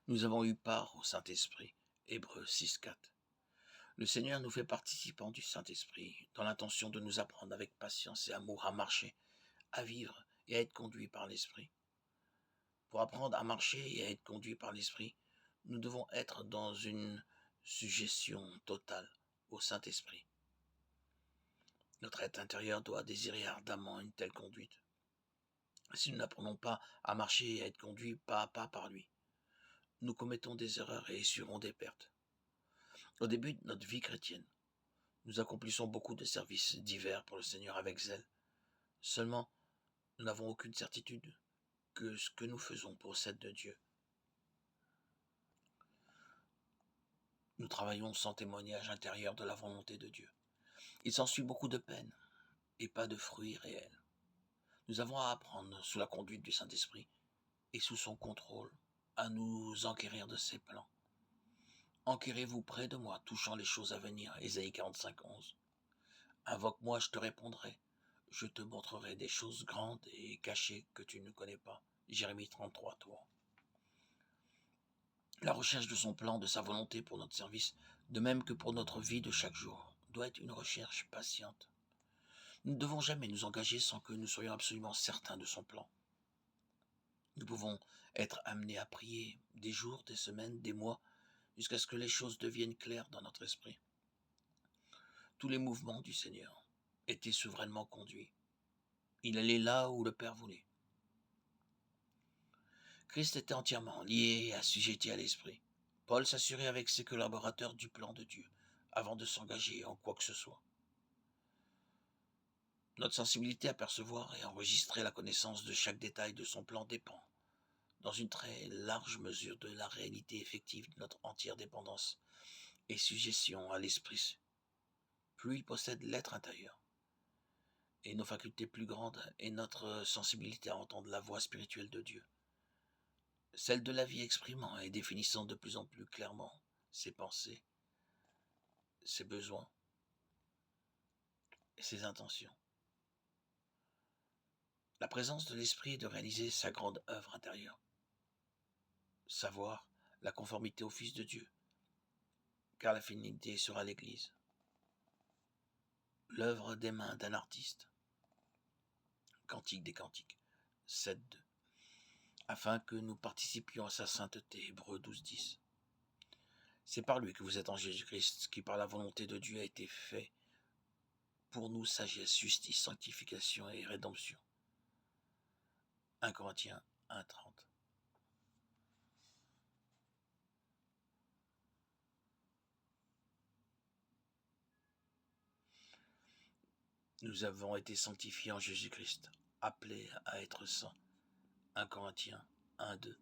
Nous avons eu part au Saint-Esprit. Hébreux 6,4. Le Seigneur nous fait participants du Saint-Esprit, dans l'intention de nous apprendre avec patience et amour à marcher, à vivre et à être conduits par l'Esprit. Pour apprendre à marcher et à être conduits par l'Esprit, nous devons être dans une suggestion totale au Saint-Esprit. Notre être intérieur doit désirer ardemment une telle conduite. Si nous n'apprenons pas à marcher et à être conduits pas à pas par lui, nous commettons des erreurs et essuierons des pertes. Au début de notre vie chrétienne, nous accomplissons beaucoup de services divers pour le Seigneur avec zèle. Seulement, nous n'avons aucune certitude que ce que nous faisons procède de Dieu. Nous travaillons sans témoignage intérieur de la volonté de Dieu. Il s'ensuit beaucoup de peine et pas de fruits réels. Nous avons à apprendre, sous la conduite du Saint-Esprit et sous son contrôle, à nous enquérir de ses plans. Enquérez-vous près de moi, touchant les choses à venir. Ésaïe 45, 11. Invoque-moi, je te répondrai. Je te montrerai des choses grandes et cachées que tu ne connais pas. Jérémie 33, 3. La recherche de son plan, de sa volonté pour notre service, de même que pour notre vie de chaque jour, doit être une recherche patiente. Nous ne devons jamais nous engager sans que nous soyons absolument certains de son plan. Nous pouvons être amenés à prier des jours, des semaines, des mois, jusqu'à ce que les choses deviennent claires dans notre esprit. Tous les mouvements du Seigneur étaient souverainement conduits. Il allait là où le Père voulait. Christ était entièrement lié et assujetti à l'Esprit. Paul s'assurait avec ses collaborateurs du plan de Dieu avant de s'engager en quoi que ce soit. Notre sensibilité à percevoir et enregistrer la connaissance de chaque détail de son plan dépend, dans une très large mesure, de la réalité effective de notre entière dépendance et suggestion à l'Esprit. Plus il possède l'être intérieur, et nos facultés plus grandes, et notre sensibilité à entendre la voix spirituelle de Dieu, celle de la vie exprimant et définissant de plus en plus clairement ses pensées, ses besoins et ses intentions. La présence de l'Esprit est de réaliser sa grande œuvre intérieure, savoir la conformité au Fils de Dieu, car la finalité sera l'Église, l'œuvre des mains d'un artiste. Cantique des Cantiques 7.2. Afin que nous participions à sa sainteté. Hébreux 12.10. C'est par lui que vous êtes en Jésus-Christ, qui par la volonté de Dieu a été fait pour nous sagesse, justice, sanctification et rédemption. 1 Corinthiens 1.30. Nous avons été sanctifiés en Jésus-Christ, appelés à être saints. 1 Corinthiens 1.2.